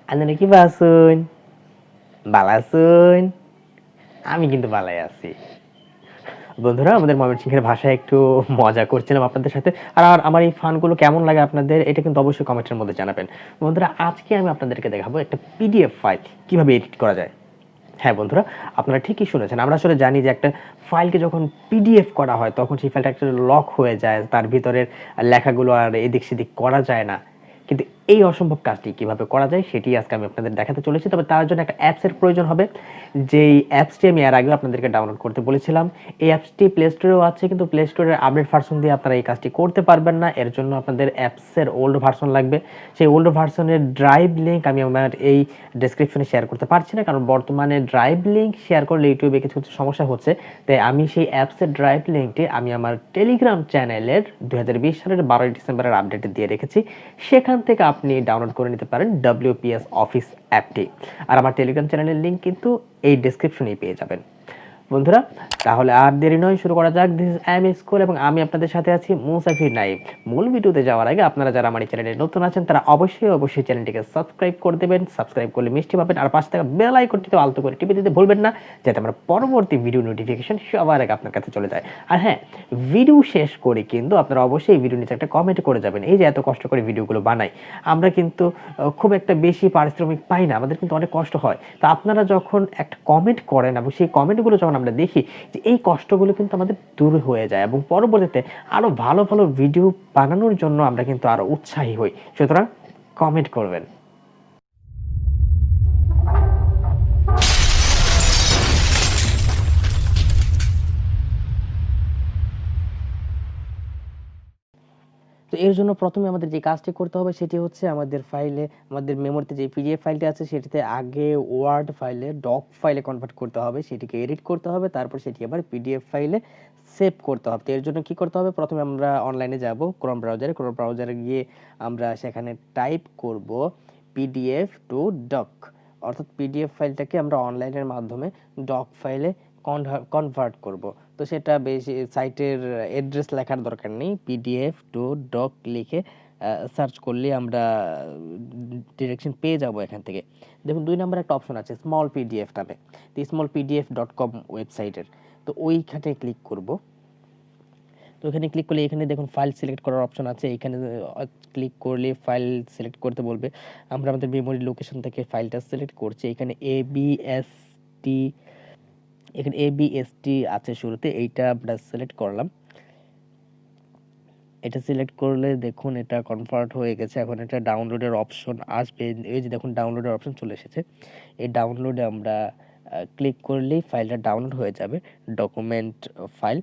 আপনারা কি বাসুন বালাসুন? আমি কিন্তু বালাই আছি। বন্ধুরা, আমাদের ময়মনসিংহের ভাষায় একটু মজা করছিলাম আপনাদের সাথে। আর আমার এই ফানগুলো কেমন লাগে আপনাদের, এটা কিন্তু অবশ্যই কমেন্টের মধ্যে জানাবেন। বন্ধুরা, আজকে আমি আপনাদেরকে দেখাবো একটা পিডিএফ ফাইল কিভাবে এডিট করা যায়। হ্যাঁ বন্ধুরা, আপনারা ঠিকই শুনেছেন। আমরা আসলে জানি যে একটা ফাইলকে যখন পিডিএফ করা হয় তখন সেই ফাইলটা একটা লক হয়ে যায়, তার ভিতরের লেখাগুলো আর এদিক সেদিক করা যায় না। কিন্তু এই অসম্ভব কাজটি কিভাবে করা যায় সেটি আজকে আমি আপনাদের দেখাতে চলেছি। তবে তার জন্য একটা অ্যাপসের প্রয়োজন হবে, যেই অ্যাপসটি আমি এর আগে আপনাদেরকে ডাউনলোড করতে বলেছিলাম। এই অ্যাপসটি প্লে স্টোরেও আছে, কিন্তু প্লে স্টোরের আপডেট ভার্সন দিয়ে আপনারা এই কাজটি করতে পারবেন না। এর জন্য আপনাদের অ্যাপসের ওল্ড ভার্সন লাগবে। সেই ওল্ড ভার্সনের ড্রাইভ লিঙ্ক আমি আমার এই ডেসক্রিপশনে শেয়ার করতে পারছি না, কারণ বর্তমানে ড্রাইভ লিঙ্ক শেয়ার করলে ইউটিউবে কিছু কিছু সমস্যা হচ্ছে। তাই আমি সেই অ্যাপসের ড্রাইভ লিঙ্কটি আমি আমার টেলিগ্রাম চ্যানেলের 2020 সালের 12 ডিসেম্বরের আপডেটে দিয়ে রেখেছি। সেখান থেকে আপনি ডাউনলোড করে নিতে পারেন WPS অফিস অ্যাপটি। আর আমার টেলিগ্রাম চ্যানেলের লিঙ্ক কিন্তু এই ডেসক্রিপশনেই পেয়ে যাবেন। বন্ধুরা, তাহলে আর দেরি নয়, শুরু করা যাক। দিস ইজ এম স্কুল এবং আমি আপনাদের সাথে আছি মুসাফির নাইম। মূল ভিডিওতে যাওয়ার আগে আপনারা যারা আমার এই চ্যানেলে নতুন আছেন তারা অবশ্যই চ্যানেলটিকে সাবস্ক্রাইব করে দেবেন। সাবস্ক্রাইব করলে মিষ্টি পাবেন, আর পাশে থাকা বেল আইকনটিতে আলতো করে টিপে দিতে ভুলবেন না, যাতে আমার পরবর্তী ভিডিও নোটিফিকেশন সবার আগে আপনার কাছে চলে যায়। আর হ্যাঁ, ভিডিও শেষ করে কিন্তু আপনারা অবশ্যই ভিডিও নিচে একটা কমেন্ট করে যাবেন। এই যে এত কষ্ট করে ভিডিওগুলো বানাই, আমরা কিন্তু খুব একটা বেশি পারিশ্রমিক পাই না, আমাদের কিন্তু অনেক কষ্ট হয়। তো আপনারা যখন একটা কমেন্ট করেন এবং সেই কমেন্টগুলো যখন আমরা দেখি, যে এই কষ্টগুলো কিন্তু আমাদের দূর হয়ে যায় এবং পরবর্তীতে আরো ভালো ভালো ভিডিও বানানোর জন্য আমরা কিন্তু আরো উৎসাহী হই। সুতরাং কমেন্ট করবেন। তো এর জন্য প্রথমে আমাদের যে কাজটি করতে হবে সেটি হচ্ছে আমাদের মেমোরিতে যে পিডিএফ ফাইলটি আছে সেটিতে আগে ওয়ার্ড ফাইলে, ডক ফাইলে কনভার্ট করতে হবে, সেটিকে এডিট করতে হবে, তারপর সেটি আবার পিডিএফ ফাইলে সেভ করতে হবে। তো এর জন্য কি করতে হবে, প্রথমে আমরা অনলাইনে যাব, ক্রোম ব্রাউজারে গিয়ে আমরা সেখানে টাইপ করব পিডিএফ টু ডক, অর্থাৎ পিডিএফ ফাইলটাকে আমরা অনলাইনের মাধ্যমে ডক ফাইলে কনভার্ট করব। তো সেটা বেশি সাইটের অ্যাড্রেস লেখার দরকার নেই, পিডিএফ টু ডক লিখে সার্চ করলে আমরা ডিরেকশন পেয়ে যাব এখান থেকে। দেখুন 2 নম্বরে একটা অপশন আছে স্মল পিডিএফ নামে, তো smallpdf.com ওয়েবসাইটের, তো ওইখানে ক্লিক করব। তো এখানে ক্লিক করলে এখানে দেখুন ফাইল সিলেক্ট করার অপশন আছে, এখানে ক্লিক করলে ফাইল সিলেক্ট করতে বলবে। আমরা আমাদের মেমোরি লোকেশন থেকে ফাইলটা সিলেক্ট করছি, এখানে ABST আছে শুরুতে, এইটা আমরা সিলেক্ট করলাম। এটা সিলেক্ট করলে দেখুন এটা কনভার্ট হয়ে গেছে। এখন এটা ডাউনলোডের অপশন আসবে, এই যে দেখুন ডাউনলোডের অপশন চলে এসেছে। এই ডাউনলোডে আমরা ক্লিক করলেই ফাইলটা ডাউনলোড হয়ে যাবে, ডকুমেন্ট ফাইল।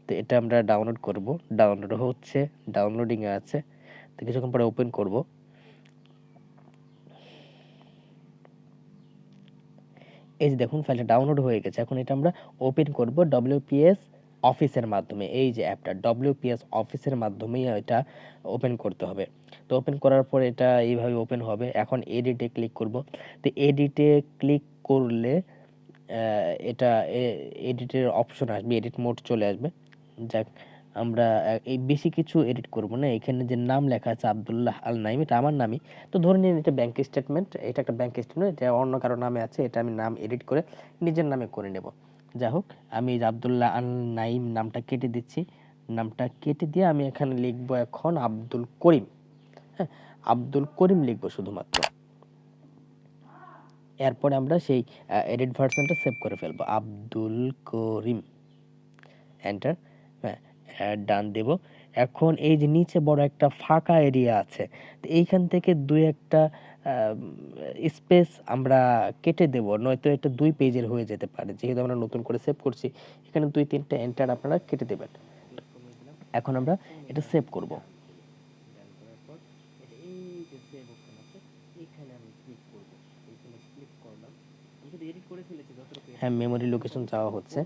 তো এটা আমরা ডাউনলোড করব, ডাউনলোড হচ্ছে, ডাউনলোডিং এ আছে। তো কিছুক্ষণ পরে ওপেন করব। এই যে দেখুন ফাইলটা ডাউনলোড হয়ে গেছে। এখন এটা আমরা ওপেন করব WPS অফিসের মাধ্যমে। এই যে অ্যাপটা WPS অফিসের মাধ্যমেই এটা ওপেন করতে হবে। তো ওপেন করার পর এটা এইভাবে ওপেন হবে। এখন এডিটে ক্লিক করব। তো এডিটে ক্লিক করলে এটা এডিটের অপশন আসবে, এডিট মোড চলে আসবে। যাক, আমরা এই বেশি কিছু এডিট করব না। এখানে যে নাম লেখা আছে আব্দুল্লাহ আল নাইম, এটা আমার নামই। তো ধরে নিন এটা ব্যাংক স্টেটমেন্ট, এটা একটা ব্যাংক স্টেটমেন্ট, এটা অন্য কারো নামে আছে, এটা আমি নাম এডিট করে নিজের নামে করে নেব। যাই হোক, আমি আব্দুল্লাহ আল নাইম নামটা কেটে দিচ্ছি। নামটা কেটে দিয়ে আমি এখানে লিখবো এখন আব্দুল করিম। হ্যাঁ, আব্দুল করিম লিখবো শুধুমাত্র। এরপরে আমরা সেই এডিট ভার্সনটা সেভ করে ফেলবো, আব্দুল করিম, এন্টার। হ্যাঁ, ডান দেব। এখন এই যে নিচে বড় একটা ফাঁকা এরিয়া আছে, তো এইখান থেকে দুই একটা স্পেস আমরা কেটে দেব, নয়তো এটা 2 পেজের হয়ে যেতে পারে। যেহেতু আমরা নতুন করে সেভ করছি, এখানে 2-3টা এন্টার আপনারা কেটে দেবেন। এখন আমরা এটা সেভ করব। হ্যাঁ, মেমোরি লোকেশন চাওয়া হচ্ছে।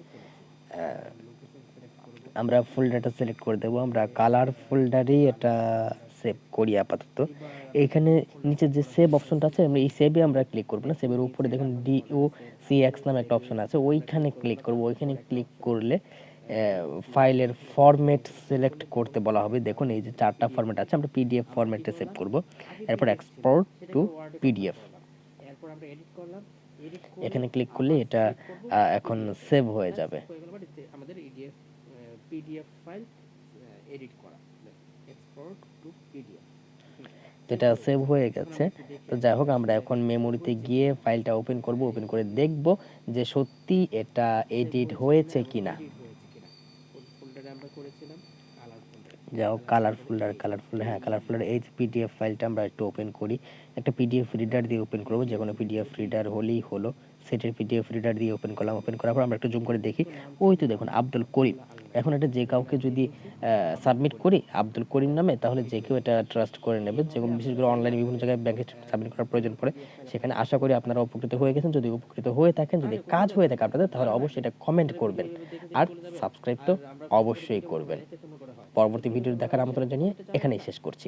আমরা ফোল্ডারটা সিলেক্ট করে দেব, আমরা কালার ফোল্ডারেই এটা সেভ করি আপাতত। এইখানে নিচে যে সেভ অপশনটা আছে, আমরা এই সেভে আমরা ক্লিক করব না, সেভের উপরে দেখুন DOCX নামে একটা অপশন আছে, ওইখানে ক্লিক করব। ওইখানে ক্লিক করলে ফাইলের ফরম্যাট সিলেক্ট করতে বলা হবে। দেখুন এই যে 4টা ফরম্যাট আছে, আমরা PDF ফরম্যাটে সেভ করব। এরপর এক্সপোর্ট টু PDF, এখানে ক্লিক করলে এটা এখন সেভ হয়ে যাবে। আমাদের পিডিএফ ফাইল এডিট করা, এক্সপোর্ট টু পিডিএফ, এটা সেভ হয়ে গেছে। তো যাই হোক, আমরা এখন মেমোরিতে গিয়ে ফাইলটা ওপেন করব, ওপেন করে দেখব যে সত্যি এটা এডিট হয়েছে কিনা। ফোল্ডারে আমরা করেছিলাম কালার ফোল্ডার, যাই হোক, কালার ফোল্ডার, হ্যাঁ কালার ফোল্ডার, এই পিডিএফ ফাইলটা আমরা একটু ওপেন করি। একটা পিডিএফ রিডার দিয়ে ওপেন করবো, যে কোনো পিডিএফ রিডার হলেই হলো। সেটের পিডিএফ রিডার দিয়ে ওপেন করলাম। ওপেন করার পর আমরা একটু জুম করে দেখি, ওই তো দেখুন আব্দুল করিম। এখন এটা যে কাউকে যদি সাবমিট করি আব্দুল করিম নামে, তাহলে যে কেউ এটা ট্রাস্ট করে নেবে। যেমন বিশেষ করে অনলাইনে বিভিন্ন জায়গায় ব্যাংকে সাবমিট করার প্রয়োজন পড়ে, সেখানে আশা করি আপনারা উপকৃত হয়ে গেছেন। যদি উপকৃত হয়ে থাকেন, যদি কাজ হয়ে থাকে আপনাদের, তাহলে অবশ্যই এটা কমেন্ট করবেন আর সাবস্ক্রাইব তো অবশ্যই করবেন। পরবর্তী ভিডিও দেখার আমন্ত্রণ জানিয়ে এখানেই শেষ করছি।